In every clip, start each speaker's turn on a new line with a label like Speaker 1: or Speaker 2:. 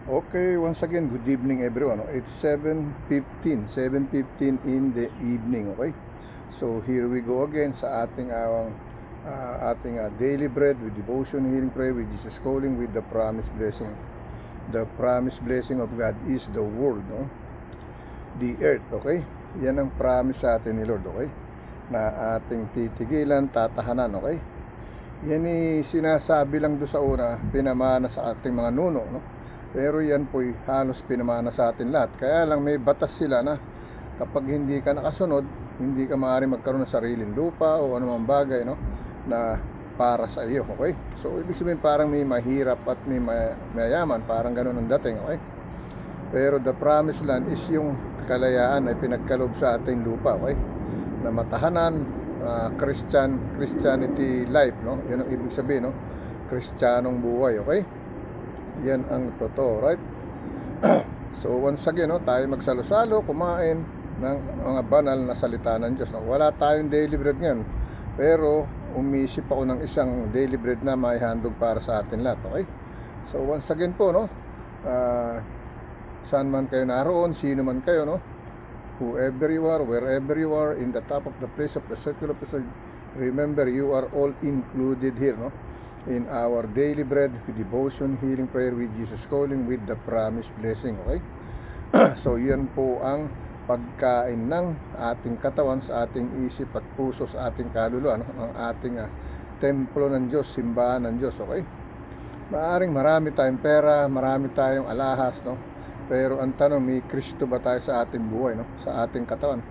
Speaker 1: Okay, once again, good evening everyone. It's 7:15 in the evening, okay? So here we go again sa ating daily bread with devotion, healing, prayer with Jesus calling with the promised blessing. The promised blessing of God is the world, no? The earth, okay? Yan ang promise sa atin ni Lord, okay? Na ating titigilan, tatahanan, okay? Yan sinasabi lang doon sa una, pinamana sa ating mga nuno, no? Pero yan po'y halos pinamana sa atin lahat. Kaya lang may batas sila na kapag hindi ka nakasunod, hindi ka maaari magkaroon ng sariling lupa o anumang bagay, no, na para sa iyo, okay? So ibig sabihin parang may mahirap at may mayaman, parang ganoon ang dating, okay? Pero the promised land is yung kalayaan ay pinagkaloob sa ating lupa, okay? Na matahanan, Christianity life, no? Yun ang ibig sabihin, no? Kristiyanong buhay, okay? Yan ang totoo, right? So once again, no, tayo magsalo-salo, kumain ng mga banal na salita ng Diyos, no? Wala tayong daily bread ngayon, pero umisip ako ng isang daily bread na may handog para sa atin lahat, okay? So once again po, no, saan man kayo naroon, sino man kayo, no, whoever you are, wherever you are, in the top of the place of the circle of the sun, remember you are all included here, no, in our daily bread with devotion, healing, prayer with Jesus calling with the promised blessing, okay? So yan po ang pagkain ng ating katawan sa ating isip at puso, sa ating kaluluwa, no? Ang ating templo ng Diyos, simbahan ng Diyos, okay? Maaring marami tayong pera, marami tayong alahas, no? Pero ang tanong, may Kristo ba tayo sa ating buhay, no? Sa ating katawan?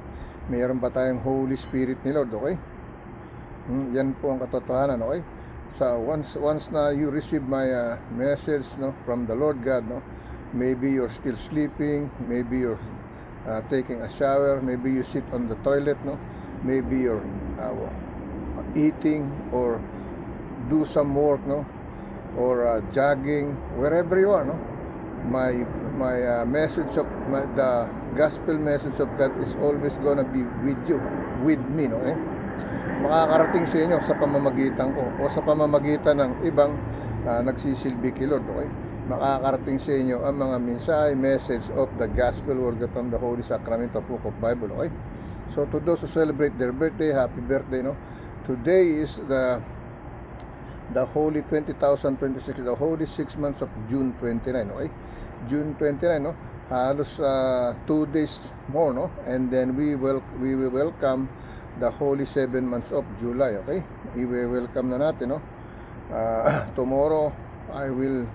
Speaker 1: Mayroon ba tayong Holy Spirit ni Lord, okay? Yan po ang katotohanan, okay? So once na you receive my message, no, from the Lord God, no, maybe you're still sleeping, maybe you're taking a shower, maybe you sit on the toilet, no, maybe you're eating or do some work, no, or jogging, wherever you are, no, my message of the gospel message of God is always gonna be with you, with me, no, eh? Makakarating sa inyo sa pamamagitan ko o sa pamamagitan ng ibang nagsisilbi kay Lord, okay? Makakarating sa inyo ang mga mensahe, message of the gospel word from the Holy Sacrament of Book of Bible, okay? So to those who celebrate their birthday, happy birthday, no? Today is the holy 2026, the holy 6 months of June 29, okay? June 29, no? Halos 2 days more, no? And then we will welcome the holy 7 months of July, okay? I-welcome na natin, no? Tomorrow I will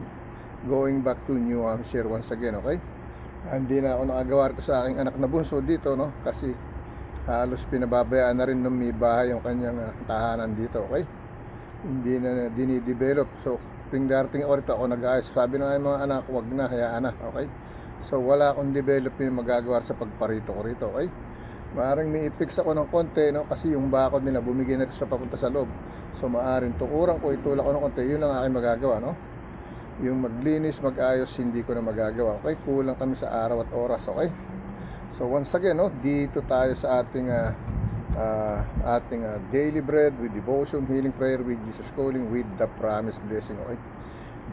Speaker 1: going back to New Hampshire once again, okay? Hindi na ako nakagawa ito sa aking anak na bunso dito, no? Kasi halos pinababayaan na rin ng may bahay yung kanyang tahanan dito, okay? Hindi na dinidevelop. So darating ako rito, ako nag-ayos. Sabi na mga anak, wag na, hayaan na, okay? So wala akong development magagawa sa pagparito ko rito, okay? Maaring may i-fix ako ng konti, no? Kasi yung bakod nila bumigay na ito sa papunta sa loob. So maaring tukuran ko, itulak ko ng konti. Yun lang aking magagawa, no? Yung maglinis, mag-ayos, hindi ko na magagawa, okay? Kulang kami sa araw at oras, okay? So once again, no, dito tayo sa ating daily bread with devotion, healing, prayer with Jesus calling with the promised blessing, okay?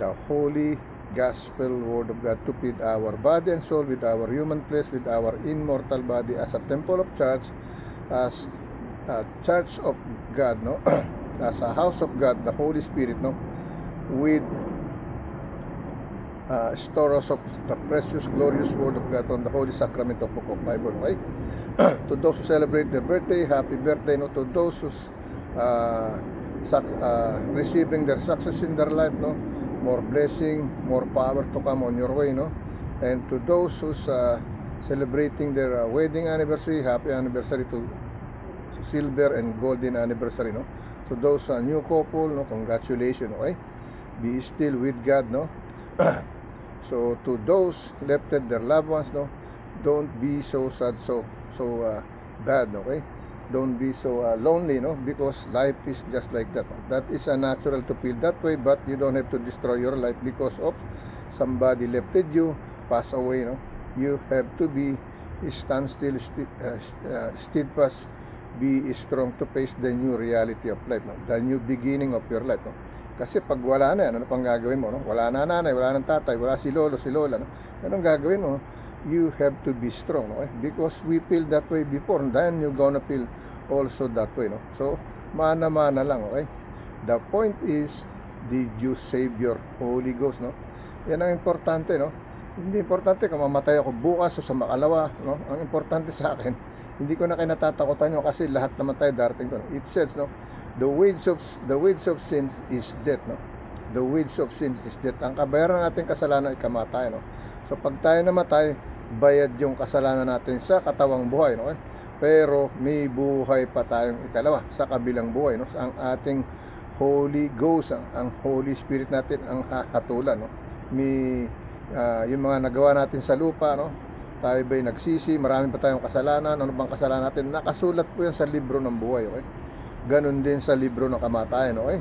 Speaker 1: The holy gospel word of God to feed our body and soul with our human flesh, with our immortal body as a temple of church, as a church of God, no, as a house of God, the Holy Spirit, no, with stories of the precious, glorious word of God on the Holy Sacrament of Book of Bible, okay? To those who celebrate their birthday, happy birthday, no? To those who's receiving their success in their life, no, more blessing, more power to come on your way, no? And to those who's celebrating their wedding anniversary, happy anniversary to silver and golden anniversary, no? To those new couple, no, congratulations, okay? Be still with God, no? So to those left their loved ones, no, don't be so sad, so bad, okay? Don't be so lonely, no, because life is just like that. That is natural to feel that way, but you don't have to destroy your life because of somebody left you, pass away, no. You have to be stand still, steadfast, be strong to face the new reality of life, no? The new beginning of your life, no? Kasi pag wala na yan, ano pang gagawin mo, no? Wala na nanay, wala nang tatay, wala si lolo, si lola, no? Anong gagawin mo? You have to be strong, okay? Because we feel that way before, then you're gonna feel also that way, no? So, mana-mana lang, okay? The point is, did you save your Holy Ghost, no? Yan ang importante, no? Hindi importante kung mamatay ako bukas o sa makalawa, no? Ang importante sa akin, hindi ko na kayo natatakutan nyo kasi lahat naman tayo darating ko. It says, no? The wage of sin is death, no? The wage of sin is death. Ang kabayaran natin kasalanan ay kamatayan, no? So pag tayo namatay, bayad yung kasalanan natin sa katawang buhay, no? Pero may buhay pa tayong ikalawa sa kabilang buhay, no? Ang ating Holy Ghost, ang Holy Spirit natin ang hahatulan, no? May yung mga nagawa natin sa lupa, no? Tayo ba'y nagsisi, marami pa tayong kasalanan, ano bang kasalanan natin? Nakasulat po yan sa libro ng buhay, okay? Ganon din sa libro ng kamatayan, okay?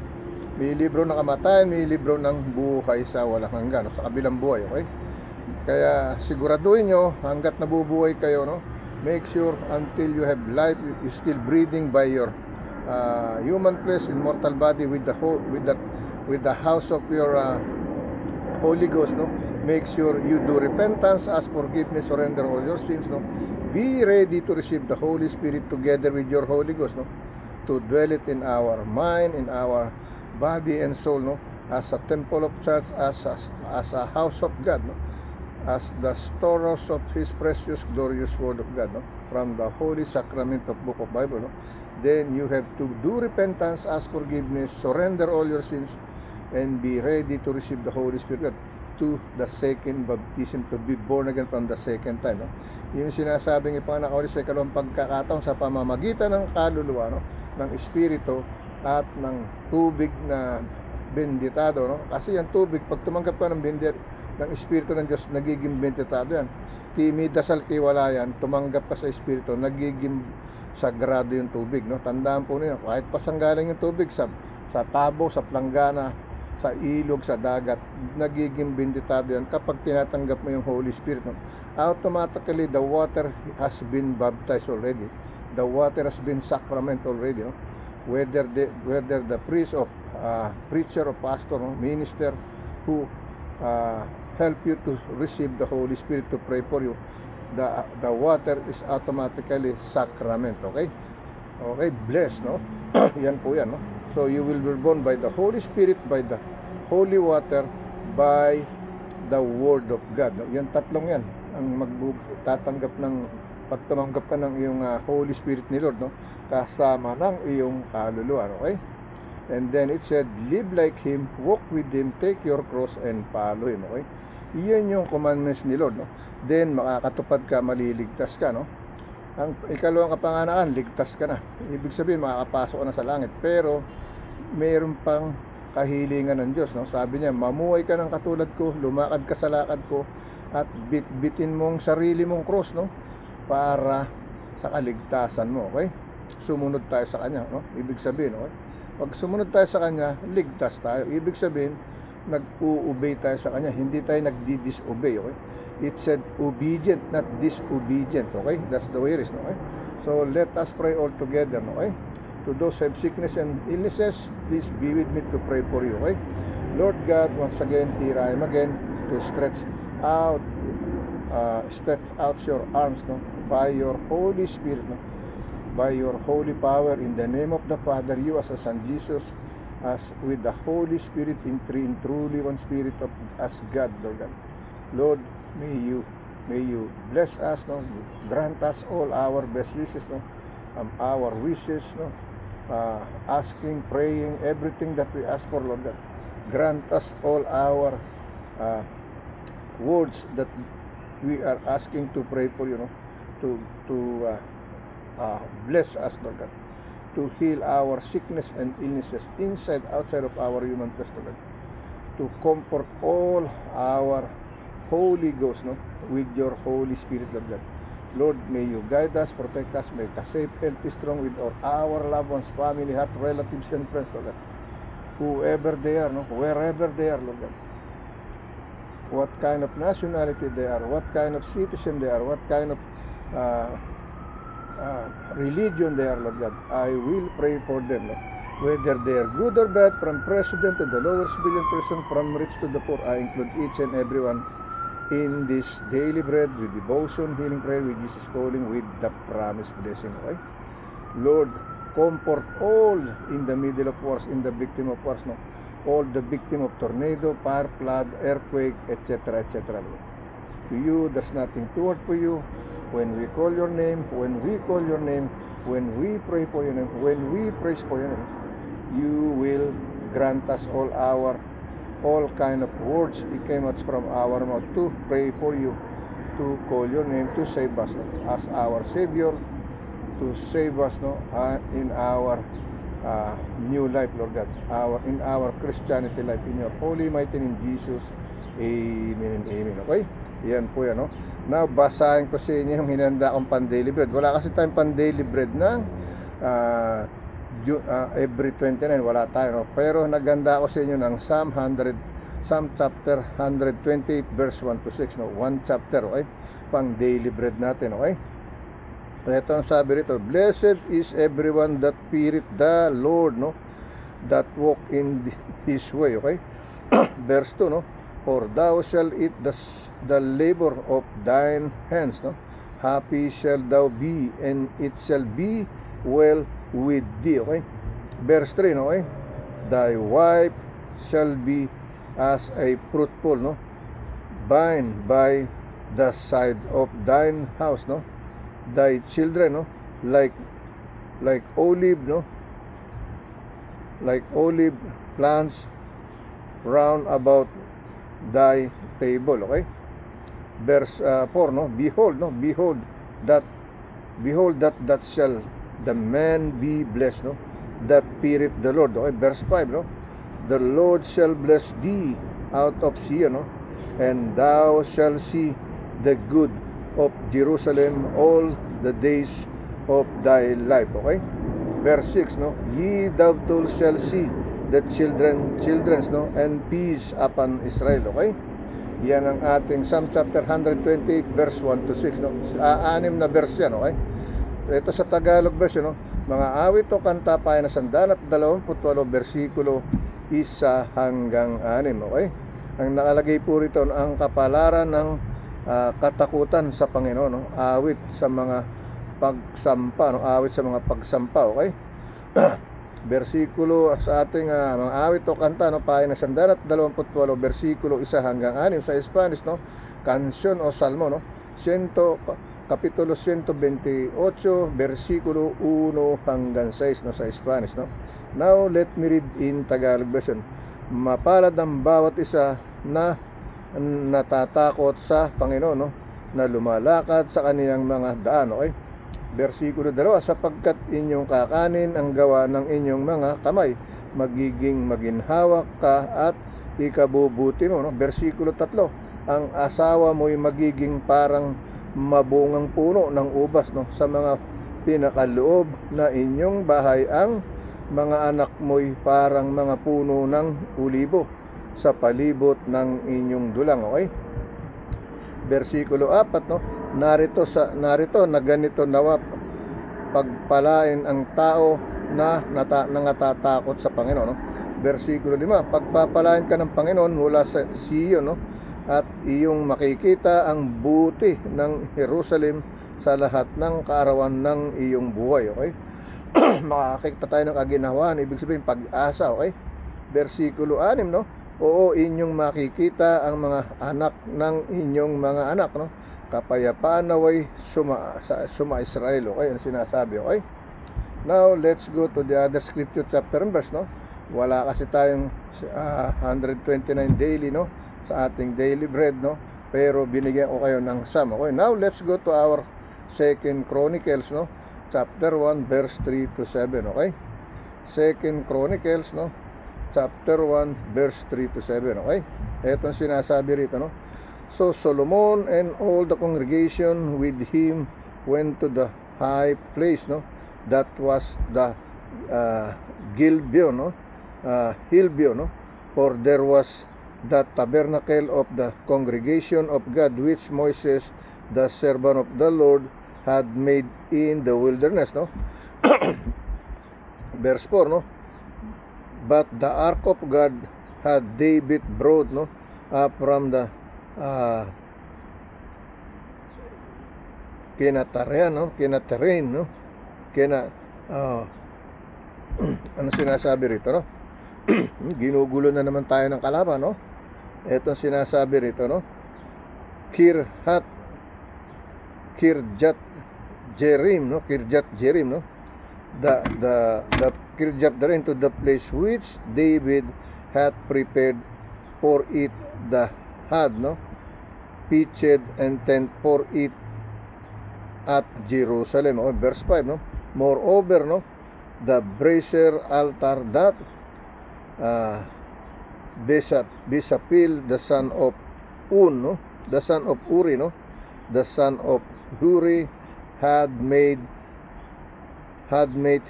Speaker 1: May libro ng kamatayan, may libro ng buhay sa walang hanggan, no? Sa kabilang buhay, okay? Kaya siguraduhin nyo, hanggat nabubuhay kayo, no? Make sure until you have life, you still breathing by your human flesh and mortal body with the house of your Holy Ghost, no? Make sure you do repentance, ask forgiveness, surrender all your sins, no? Be ready to receive the Holy Spirit together with your Holy Ghost, no? To dwell it in our mind, in our body and soul, no? As a temple of church, as a house of God, no? As the storehouse of His precious, glorious Word of God, no? From the Holy Sacrament of Book of Bible, no? Then you have to do repentance, ask forgiveness, surrender all your sins, and be ready to receive the Holy Spirit to the second baptism, to be born again from the second time, no? Yung sinasabing ipanakauli sa ikalawang pagkakataon sa pamamagitan ng kaluluwa, no? Ng espiritu at ng tubig na benditado, no? Kasi yung tubig, pag tumanggap ka ng espiritu ng Diyos, nagiging benditado yan. Dasal wala yan, tumanggap ka sa espiritu, nagiging sagrado yung tubig, no? Tandaan po niyo, kahit pasanggaling yung tubig sa tabo, sa planggana, sa ilog, sa dagat, nagiging benditado yan kapag tinatanggap mo yung Holy Spirit, no? Automatically the water has been baptized already, the water has been sacrament already, no? Whether the priest of preacher or pastor, no? Minister who help you to receive the Holy Spirit to pray for you, the water is automatically sacrament, okay? Okay, blessed, no? Yan po yan, no? So you will be born by the Holy Spirit, by the holy water, by the Word of God, no? Yan tatlong yan ang magtatanggap ng pagtumanggap ka ng iyong Holy Spirit ni Lord, no? Kasama ng iyong kaluluwa, okay? And then it said, live like Him, walk with Him, take your cross and follow Him, okay? Iyan yung commandments ni Lord, no? Then makakatupad ka, maliligtas ka, no? Ang ikalawang kapanganakan, ligtas ka na. Ibig sabihin, makakapasok ka na sa langit. Pero mayroon pang kahilingan ng Diyos, no? Sabi niya, mamuhay ka ng katulad ko, lumakad ka sa lakad ko, at bitbitin mong sarili mong cross, no? Para sa kaligtasan mo, okay? Sumunod tayo sa Kanya, no? Ibig sabihin, okay? Pag sumunod tayo sa Kanya, ligtas tayo. Ibig sabihin, nag-u-obey tayo sa Kanya, hindi tayo nagdi-disobey, okay? It said obedient, not disobedient, okay? That's the way it is, okay? So let us pray all together, okay? To those who have sickness and illnesses, please be with me to pray for you, okay? Lord God, once again, here I am again to stretch out your arms, no? By your Holy Spirit, no? By your holy power, in the name of the Father, you as a Son Jesus, as with the Holy Spirit in truly one Spirit of as God, Lord God. Lord, may you bless us, no? Grant us all our best wishes, no? Our wishes, no? Asking, praying, everything that we ask for, Lord God. Grant us all our words that we are asking to pray for, you know, to bless us, Lord God, to heal our sickness and illnesses inside, outside of our human flesh, Lord God, to comfort all our Holy Ghost, no, with your Holy Spirit, Lord God. Lord, may you guide us, protect us, make us safe, healthy, strong with our loved ones, family, heart, relatives, and friends, Lord God. Whoever they are, no, wherever they are, Lord God. What kind of nationality they are, what kind of citizen they are, what kind of religion they are, Lord God. I will pray for them, no? whether they are good or bad, from president to the lowest civilian person, from rich to the poor. I include each and everyone in this daily bread with devotion, healing prayer, with Jesus calling, with the promised blessing. Okay? Lord, comfort all in the middle of wars, in the victim of wars, no? All the victim of tornado, fire, flood, earthquake, etc., etc. To you, there's nothing too hard for you. When we call your name, when we call your name, when we pray for your name, when we praise for your name, you will grant us all kind of words that came out from our mouth to pray for you, to call your name, to save us as our Savior, to save us, no, in our new life, Lord God, in our Christianity life, in your holy mighty name, Jesus. Amen and amen. Okay? Yan po yan, no? Now, basahin ko sa inyo yung hinanda kong pan-daily bread. Wala kasi tayong pan-daily bread ng every 29, wala tayo, no? Pero naganda ako sa inyo ng Psalm chapter 128 verse 1 to 6, no? One chapter, okay? Pang daily bread natin, okay? So, ito ang sabi rito, blessed is everyone that feareth the Lord, no? That walk in His way, okay? Verse 2, no? For thou shalt eat the labor of thine hands, no? Happy shall thou be, and it shall be well with thee, okay? Verse 3, no, okay? Thy wife shall be as a fruitful, no, vine by the side of thine house, no? Thy children, no, like olive, no, like olive plants round about thy table, okay? Verse 4, no, behold that shall the man be blessed, no, that feareth the Lord, okay? Verse 5, no, the Lord shall bless thee out of Zion, no, and thou shalt see the good of Jerusalem all the days of thy life, okay? Verse 6, no, ye doubtful shall see the children's, no, and peace upon Israel, okay? Yan ang ating Psalm chapter 128 verse 1 to 6, no? 6 na verse yan, okay? Ito sa Tagalog version, no? Mga awit o kanta pa na 128 versikulo 1 hanggang 6, okay? Ang nakalagay po rito, ang kapalaran ng katakutan sa Panginoon, no? Awit sa mga pagsampa, no? Awit sa mga pagsampa, okay? Versikulo sa ating mga awit o kanta, no? Pahina 128 versikulo 1 hanggang 6 sa Spanish, no? Canción o salmo, no? Kapitulo 128 versikulo 1 hanggang 6, no, sa Spanish, no? Now let me read in Tagalog version. Mapalad ang bawat isa na natatakot sa Panginoon, no, na lumalakad sa kanilang mga daan, okay? Versikulo 2, sapagkat inyong kakanin ang gawa ng inyong mga kamay, magiging maginhawak ka at ikabubuti mo, no? Versikulo 3, ang asawa mo'y magiging parang mabungang puno ng ubas, no, sa mga pinakaloob na inyong bahay, ang mga anak mo'y parang mga puno ng ulibo sa palibot ng inyong dulang, okay? Versikulo 4, no, narito na ganito nawa pagpalain ang tao na natatakot sa Panginoon, no? Versikulo 5, pagpapalain ka ng Panginoon mula sa Zion, no, at iyong makikita ang buti ng Jerusalem sa lahat ng kaarawan ng iyong buhay, okay? Makakita tayo ng kaginhawaan, ibig sabihin pag-asa, okay? Versikulo 6, no, oo, inyong makikita ang mga anak ng inyong mga anak, no, kapayapaan naway suma Israel, okay? Ang sinasabi, okay? Now let's go to the other scripture chapter and verse, no? Wala kasi tayong 129 daily, no, sa ating daily bread, no, pero binigyan ko kayo ng Psalm, okay? Now let's go to our 2 Chronicles, no, chapter 1 verse 3 to 7, okay? 2 Chronicles, no, chapter 1 verse 3 to 7, okay? Etong sinasabi rito, no, so Solomon and all the congregation with him went to the high place, no, that was the Gilbeon, no, Hilbeon, no, for there was the tabernacle of the congregation of God, which Moses the servant of the Lord had made in the wilderness, no. Verse 4, no, but the ark of God had David brought, no, from the Kinatarayan, no, Kinatarain, no, ano sinasabi rito, no? Ginugulo na naman tayo ng kalaban, no? Ito sinasabi rito, no? Kirjat Jearim, no? Kirjat Jearim, no? The Kirjat Jearim, to the place which David had prepared for it, the had, no, pitched and tent for it at Jerusalem. Oh, verse 5, no? Moreover, no, the brazier altar that Besapil, the son of Un, no, the son of Uri, no, the son of Huri had made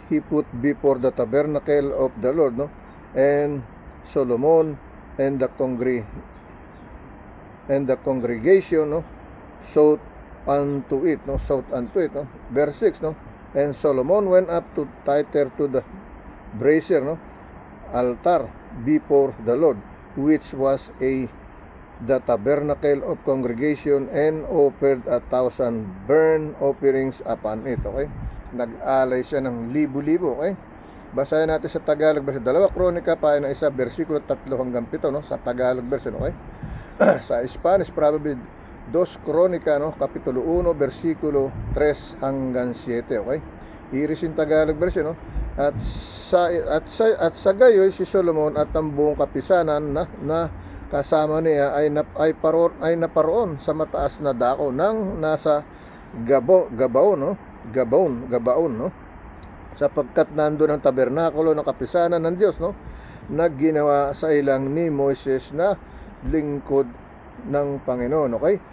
Speaker 1: he put before the tabernacle of the Lord, no, and Solomon and the congregation, no, sought unto it, no, verse 6, no, and Solomon went up to thither to the brazier, no, altar before the Lord, which was the tabernacle of congregation, and offered 1,000 burnt offerings upon it. Okay, nag-alay siya ng libo-libo. Okay, basahin natin sa Tagalog version, 2 Kronika pa na 1 versikulo 3 hanggang 7, no, sa Tagalog version. Okay. Sa Spanish probably 2 Kronika, no, kapitulo 1 versikulo 3 hanggang 7. Okay, iris yung Tagalog version, no. At sa gayoy si Solomon at ang buong kapisanan na kasama niya ay naparoon sa mataas na dako ng nasa Gabaon, no, sapagkat nandoon ang tabernakulo ng kapisanan ng Diyos, no, na ginawa sa ilang ni Moises na lingkod ng Panginoon. Okay,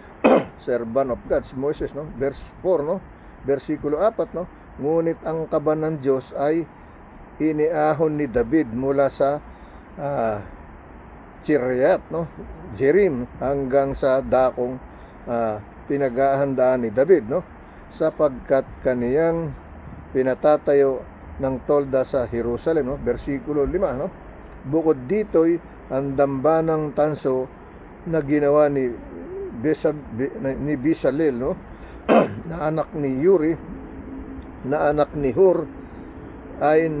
Speaker 1: servant of God, Moses, no, verse 4, no, versikulo 4, no, ngunit ang kaban ng Diyos ay iniahon ni David mula sa Kiryat, no, Jearim, hanggang sa dakong pinaghahandaan ni David, no, sapagkat kaniyang pinatatayo ng tolda sa Jerusalem, no, versikulo 5, no. Bukod dito'y ang dambanang tanso na ginawa ni Bezalel, no, na anak ni Uri, na anak ni Hur, ay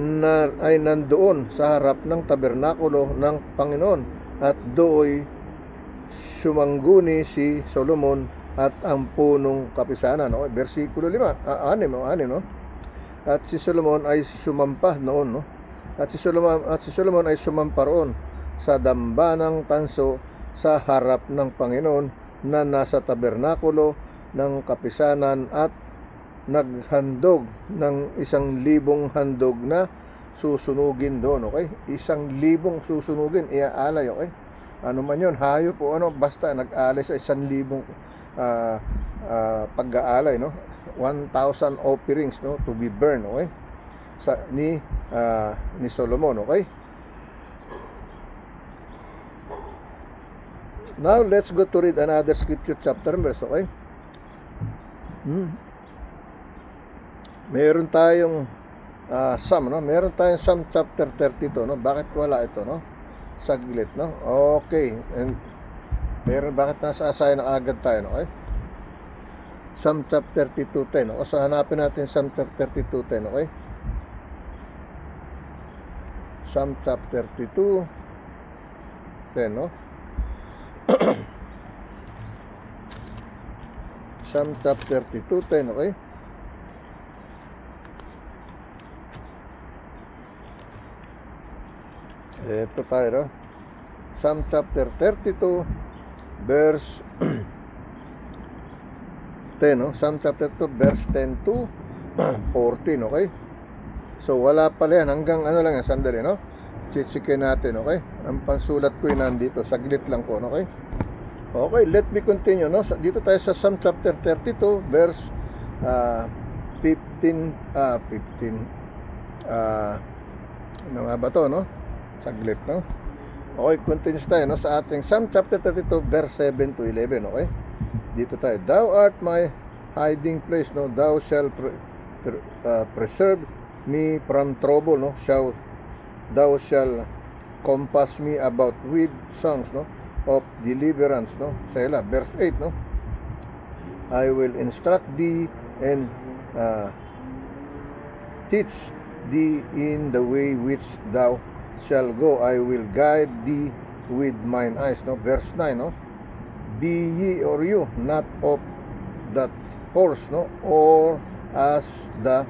Speaker 1: nandoon sa harap ng tabernakulo ng Panginoon, at dooy sumangguni si Solomon at ang punong kapisanan. No? Versikulo 5, 6, no? At si Solomon ay sumampa noon, no? At si Solomon ay sumampa roon sa dambanang tanso sa harap ng Panginoon na nasa tabernakulo ng kapisanan, at naghandog ng 1,000 handog na susunugin doon. Okay, 1,000 susunugin, iaalay. Okay, ano man yun, hayop o ano, basta nag-alay sa 1,000 pag-aalay, no, 1,000 offerings, no, to be burned. Okay, ni Solomon. Okay, now let's go to read another scripture chapter and verse. Okay, meron tayong Psalm, no? Meron tayong Psalm chapter 32, no? Bakit wala ito, no? Saglit, no? Okay. And bakit nasa asaya na agad tayo, no? Okay? Psalm chapter 32:10, no? O so hanapin natin Psalm chapter 32:10, okay? Psalm chapter 32:10, no? Psalm chapter 32:10, okay? Ito tayo, no? Psalm chapter 32 verse 10, no? Psalm chapter 2 verse 10 to 14, okay? So wala pala yan, hanggang ano lang yan, sandali, no? Chichikin natin, okay? Ang pansulat ko yun nandito, saglit lang po, okay? Okay, let me continue, no? Dito tayo sa Psalm chapter 32 verse 15, ano nga ba to, no? Saglit, no? Okay, continues tayo, no, sa ating Psalm chapter 32 verse 7 to 11, okay? Dito tayo, thou art my hiding place, no, thou shalt preserve me from trouble, no, thou shalt compass me about with songs, no, of deliverance, no. Sa verse 8, no, I will instruct thee and teach thee in the way which thou shalt go. I will guide thee with mine eyes, no. Verse 9, no, be ye or you not of that horse, no, or as the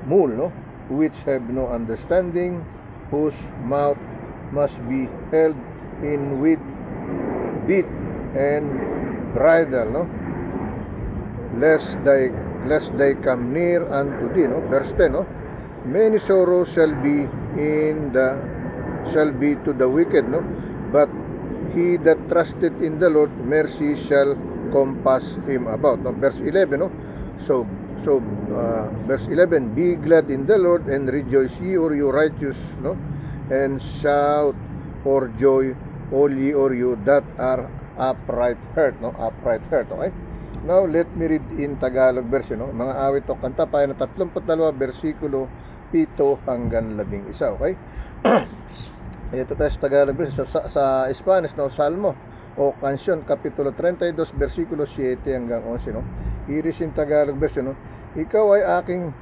Speaker 1: mule, no, which have no understanding, whose mouth must be held in with bit and bridle, no, lest they come near unto thee, no. Verse 10, no, many sorrows shall be to the wicked, no, but he that trusted in the Lord, mercy shall compass him about, no. Verse 11, no, so verse 11, be glad in the Lord and rejoice ye or you righteous, no, and shout for joy all ye or you that are upright heart, no, upright heart. Okay, now let me read in Tagalog version, no, mga awit o kanta pa na 32 versikulo 7 hanggang 11. Okay. Ito tayo sa Tagalog version. Sa Spanish, no, Salmo o Kansyon kapitulo 32 versikulo 7 hanggang 11, no. Iris in Tagalog version, no, ikaw ay aking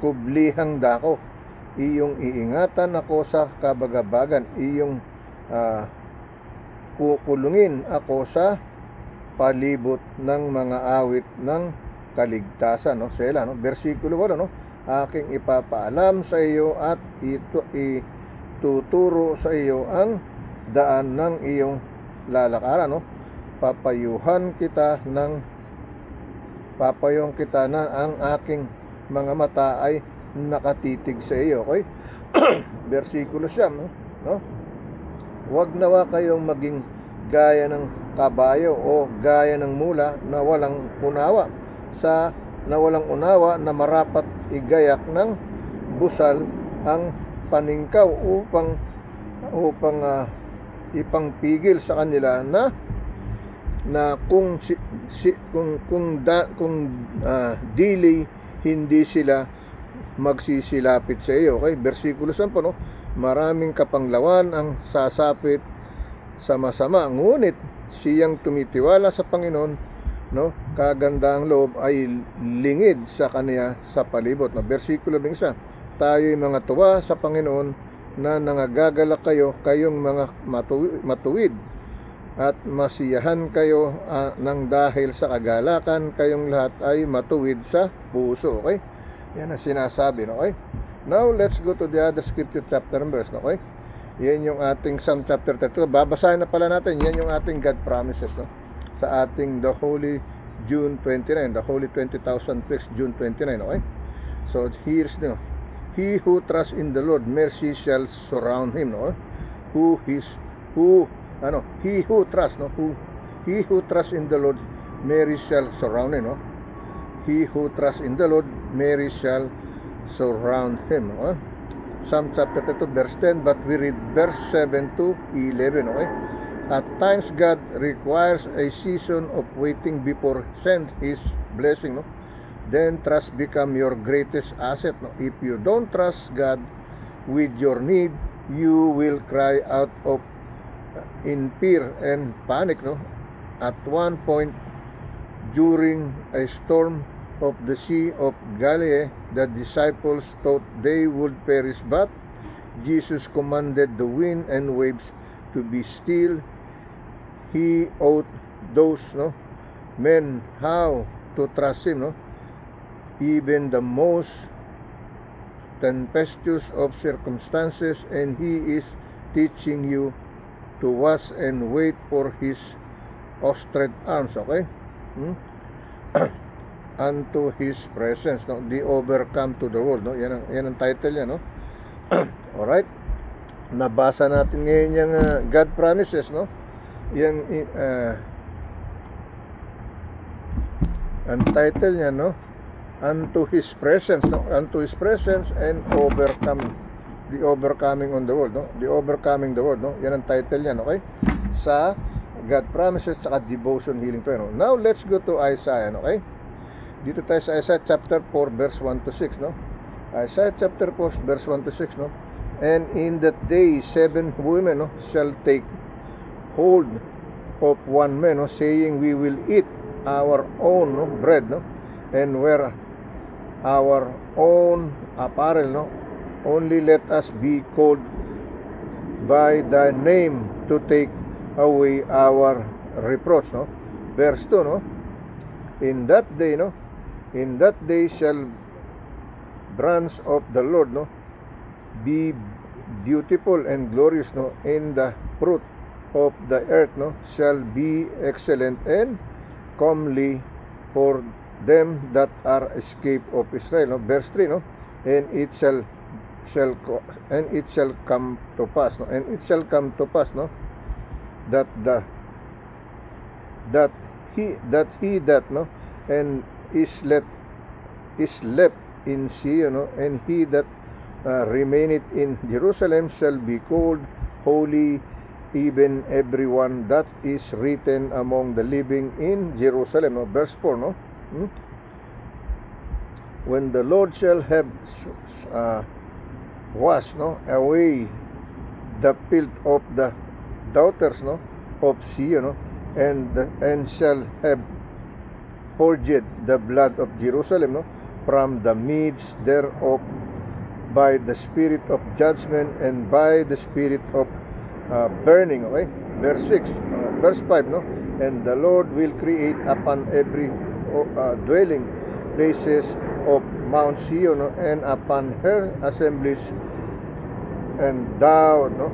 Speaker 1: kublihang dako, iyong iingatan ako sa kabagabagan, iyong kukulungin ako sa palibot ng mga awit ng kaligtasan, no. Sela, no, versikulo 8, no, aking ipapaalam sa iyo at ituturo sa iyo ang daan ng iyong lalakaran, no. Papayuhan kita na ang aking mga mata ay nakatitig sa iyo. Okay. Versikulo 9, no, huwag nawa kayong maging gaya ng kabayo o gaya ng mula na walang unawa na marapat igayak ng busal ang paningkaw upang ipangpigil sa kanila na kung dili hindi sila magsisilapit sa iyo. Okay, versikulo 10, no, maraming kapanglawan ang sasapit sa masama, ngunit siyang tumitiwala sa Panginoon, no, kagandang loob ay lingid sa kaniya sa palibot, no. Versikulo 11, tayo'y mga tuwa sa Panginoon na nangagagalak kayong mga matuwid at masiyahan kayo ng dahil sa kagalakan kayong lahat ay matuwid sa puso. Okay, yan ang sinasabi, no. Okay, now let's go to the other scripture chapter and verse, no. Okay, yan yung ating Psalm chapter 32. Babasahin na pala natin. Yan yung ating God promises, no, sa ating The Holy June 29, The Holy 20,000 Weeks June 29. Okay, so here's the, he who trusts in the Lord, mercy shall surround him, no. He who trusts in the Lord, mercy shall surround him, no. He who trusts in the Lord, mercy shall surround him, no? Psalm chapter 2 verse 10, but we read verse 7 to 11. Okay, at times God requires a season of waiting before send his blessing, no. Then trust become your greatest asset, no. If you don't trust God with your need, you will cry out in fear and panic, no. At one point during a storm of the Sea of Galilee, the disciples thought they would perish, but Jesus commanded the wind and waves to be still. He taught those, no, men how to trust him, no, even the most tempestuous of circumstances, and he is teaching you to watch and wait for his outstretched arms. Okay, unto his presence, no, the overcome to the world, no. Yan ang title niya, no. Alright, nabasa natin ngayon yung God promises, no. Yung ang title niya, no, unto his presence, no, unto his presence and overcome, the overcoming on the world, no, the overcoming the world, no. Yan ang title niya, okay, sa God promises saka devotion healing prayer, no. Now let's go to Isaiah, okay. Dito tayo sa Isaiah chapter 4 verse 1 to 6, no. Isaiah chapter 4 verse 1 to 6, no. And in that day 7 women, no, shall take hold of one man, no, saying, we will eat our own, no, bread, no, and wear our own apparel, no, only let us be called by thy name to take away our reproach, no. Verse 2, no, in that day, no, in that day shall branch of the Lord, no, be beautiful and glorious, no, in the fruit of the earth, no, shall be excellent and comely for them that are escaped of Israel, no. Verse 3, no, and it shall come to pass, no, and it shall come to pass, no, that he that, no, and is left in Zion, no, and he that remaineth in Jerusalem shall be called holy, even everyone that is written among the living in Jerusalem, no. Verse 4, no, when the Lord shall have washed, no, away the filth of the daughters, no, of Zion, no, and shall have purged the blood of Jerusalem, no, from the midst thereof by the spirit of judgment and by the spirit of burning. Okay, verse 6, verse 5, no, and the Lord will create upon every dwelling places of Mount Zion, no, and upon her assemblies, and thou, no,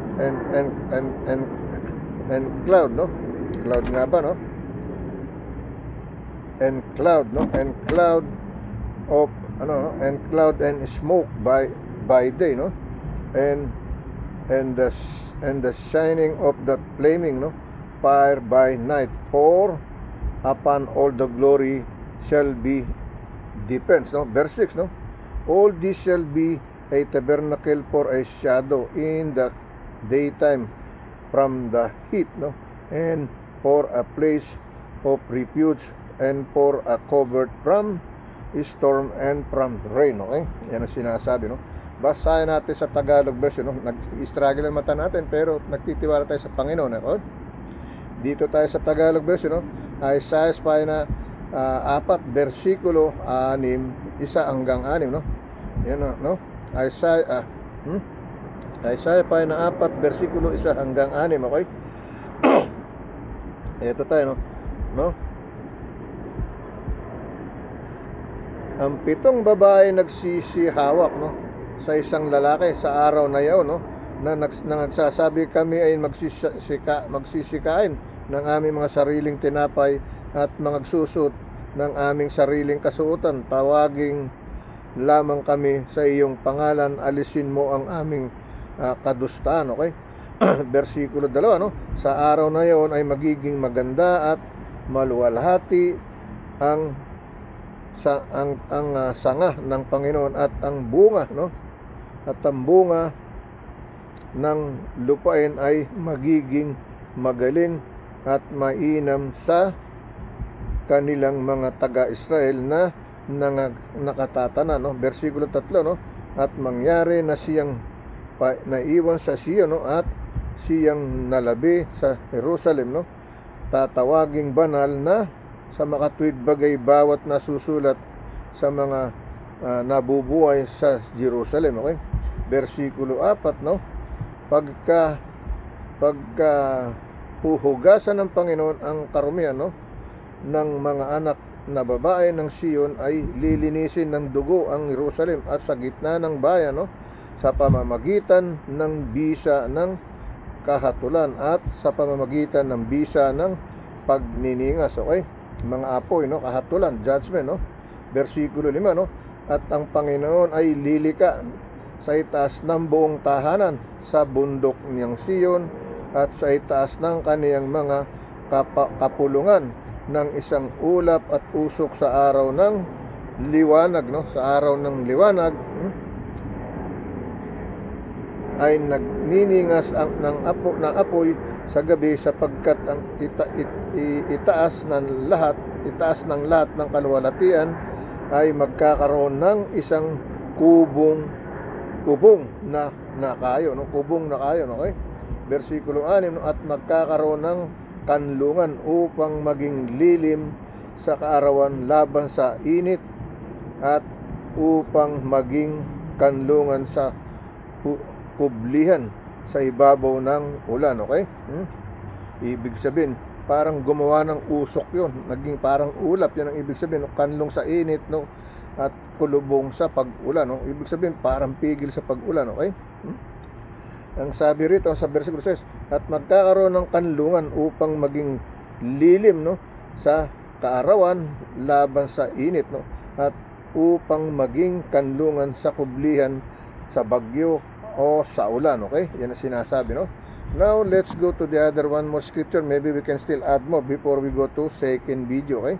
Speaker 1: and cloud, no, cloud nga ba, no, and cloud, no, and cloud of and cloud and smoke by day, no, and the shining of the flaming, no, fire by night, for upon all the glory shall be defense, no. Verse 6, no, all this shall be a tabernacle for a shadow in the daytime from the heat, no, and for a place of refuge, and for a covert from storm and from rain. Okay, yan ang sinasabi, no. Basahin natin sa Tagalog version, no. Nag-struggle ang mata natin, pero nagtitiwala tayo sa Panginoon, no? Dito tayo sa Tagalog version, no. Isaiah na 4 versikulo 6, 1 hanggang 6, no. Yan, no. Isaiah na 4 versikulo 1 hanggang 6, okay. Ito tayo, no. Ang 7 babae nagsisihawak, no, sa isang lalaki sa araw na iyon, no, na nagsasabi, kami ay magsisikain ng aming mga sariling tinapay at magsusot ng aming sariling kasuotan. Tawaging lamang kami sa iyong pangalan, alisin mo ang aming kadustaan. Okay, versikulo 2, no, sa araw na iyon ay magiging maganda at maluwalhati ang sanga ng Panginoon at ang bunga, no, at ang bunga ng lupain ay magiging magaling at mainam sa kanilang mga taga-Israel na nakatatana, no. Versikulo 3, no, at mangyari na siyang naiwan sa Zion, no, at siyang nalabi sa Jerusalem, no, tatawaging banal na sa makatuwid bagay bawat nasusulat sa mga nabubuhay sa Jerusalem. Okay, versikulo 4, no, pagka huhugasan ng Panginoon ang karumihan, no, ng mga anak na babae ng Sion, ay lilinisin ng dugo ang Jerusalem at sa gitna ng bayan, no, sa pamamagitan ng bisa ng kahatulan at sa pamamagitan ng bisa ng pagniningas. Okay, mga apoy, no, kahatulan, judgment, no. Versikulo 5, no, at ang Panginoon ay lilika sa itaas ng buong tahanan sa bundok niyang Sion at sa itaas ng kaniyang mga kapulungan ng isang ulap at usok sa araw ng liwanag, no, sa araw ng liwanag ay nagniningas ng apoy sa gabi, sapagkat ang itaas ng lahat ng kaluwalhatian ay magkakaroon ng isang kubong na na kayo, no? Kubong na kayo, no? Okay? Versikulo 6, no? At magkakaroon ng kanlungan upang maging lilim sa kaarawan laban sa init, at upang maging kanlungan sa kublihan sa ibabaw ng ulan, okay? Ibig sabihin, parang gumawa ng usok yon, naging parang ulap, yan ang ibig sabihin, no? Kanlong sa init, no? At kulubong sa pag-ulan, no? Ibig sabihin, parang pigil sa pag-ulan, okay? Ang sabi rito sa versikulo 6, at magkakaroon ng kanlungan upang maging lilim, no? Sa kaarawan laban sa init, no? At upang maging kanlungan sa kublihan sa bagyo o sa ulan, okay? Yan ang sinasabi, no? Now, let's go to the other one more scripture. Maybe we can still add more before we go to second video, okay?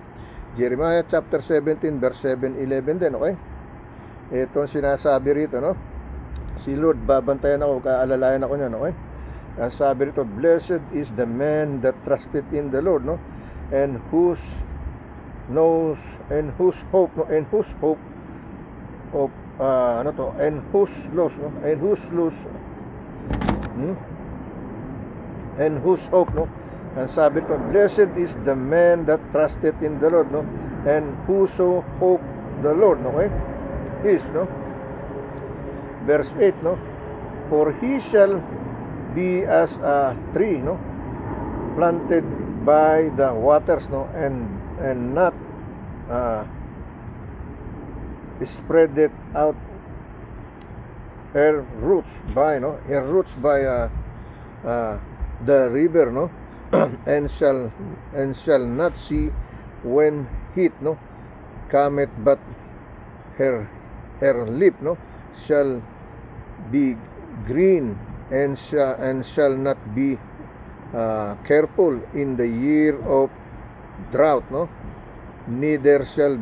Speaker 1: Jeremiah chapter 17, verse 7-11 din, okay? Ito ang sinasabi rito, no? Si Lord, babantayan ako, kaalalayan ako niyan, okay? Ang sabi rito, blessed is the man that trusted in the Lord, no? And whose hope, no? And whose hope of and whose loss, no? And whose loss, and whose hope, no? Ang sabi ko, blessed is the man that trusted in the Lord, no? And whoso hope the Lord, okay? Is, no? Verse 8, no? For he shall be as a tree, no? Planted by the waters, no? And not spread it out her roots by the river, no? and shall not see when heat, no? Cometh, but her lip, no? Shall be green, and shall not be careful in the year of drought, no? Neither shall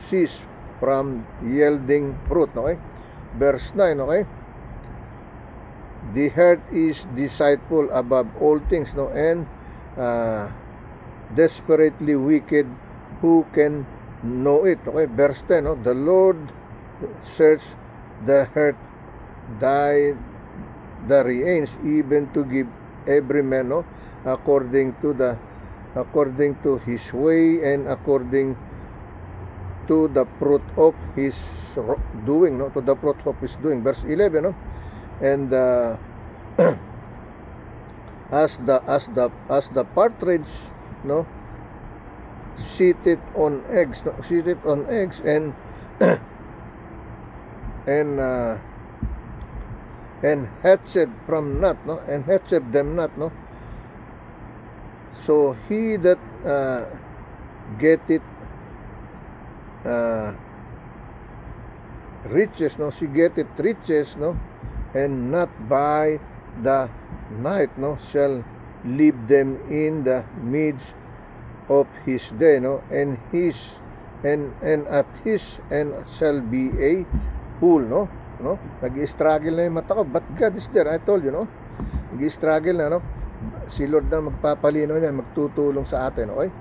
Speaker 1: cease from yielding fruit, okay? Verse 9, okay? The heart is deceitful above all things, no? And desperately wicked, who can know it, okay? Verse 10, no? The Lord search the heart, the reins, even to give every man, no? according to his way, and according to the fruit of his doing, no? To the fruit of his doing. Verse 11, no? And as the partridge, no? Seated on eggs, no? And and hatched from nut, no? And hatched them not, no? So he that getteth riches, no? She getteth riches, no? And not by the night, no? Shall leave them in the midst of his day, no? And at his end shall be a pool, no? Nag-struggle na yung mata ko, but God is there, I told you, no? Nag-struggle na, no? Si Lord na magpapalino niya, magtutulong sa atin, okay?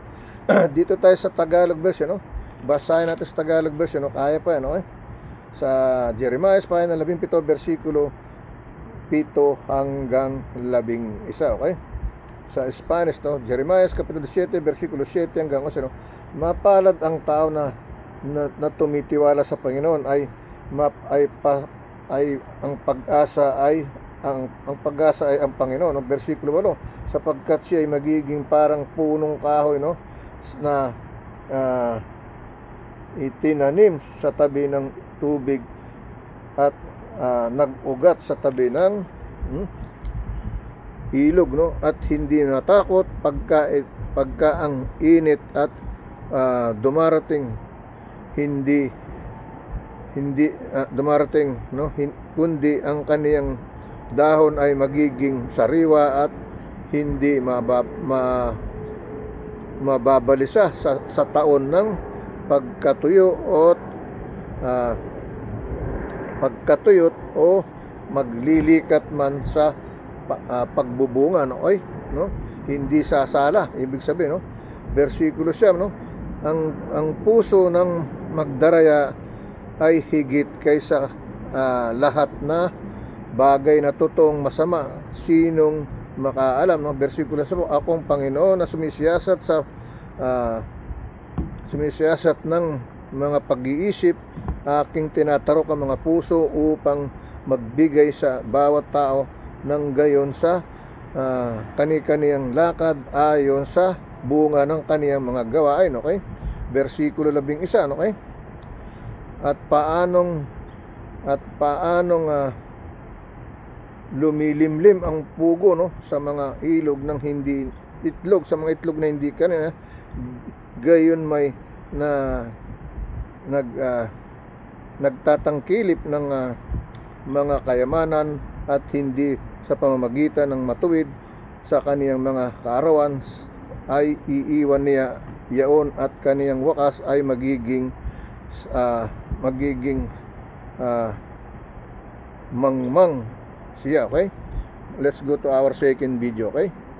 Speaker 1: Dito tayo sa Tagalog version, no? Basahin natin sa Tagalog version, no? Kaya pa yan, okay? Sa Jeremiah, pa yan, 17, versikulo 7 hanggang 11, okay? Sa Spanish, no? Jeremiah, kapitulo 7, versikulo 7 hanggang 11, no? Mapalad ang tao na tumitiwala sa Panginoon, ay ang pag-asa ay ang Panginoon, no? Versikulo 8, sapagkat siya ay magiging parang punong kahoy, no? Na itinanim sa tabi ng tubig, at nag-ugat sa tabi ng ilog, no? At hindi natakot pagka ang init at dumarating, dumarating, no? Kundi ang kaniyang dahon ay magiging sariwa at hindi mababalisa sa taon ng pagkatuyot o maglilikat man sa pagbubunga, no? No? Hindi sasala, ibig sabihin, no? Versikulo 7, no? Ang puso ng magdaraya ay higit kaysa lahat na bagay na totoong masama. Sinong makaalam, no? Versikulo 10, akong Panginoon na sumisiyasat ng mga pag-iisip, aking tinatarok ang mga puso upang magbigay sa bawat tao ng gayon sa kani-kaniyang lakad ayon sa bunga ng kaniyang mga gawain. Okay? Versikulo 11, okay? At paanong lumilimlim ang pugo, no, sa mga ilog ng hindi itlog, sa mga itlog na hindi kanina, gayon may nagtatangkilip ng mga kayamanan at hindi sa pamamagitan ng matuwid sa kaniyang mga kaarawan ay iiwan niya yaon at kaniyang wakas ay magiging mangmang siya. Okay, let's go to our second video. Okay.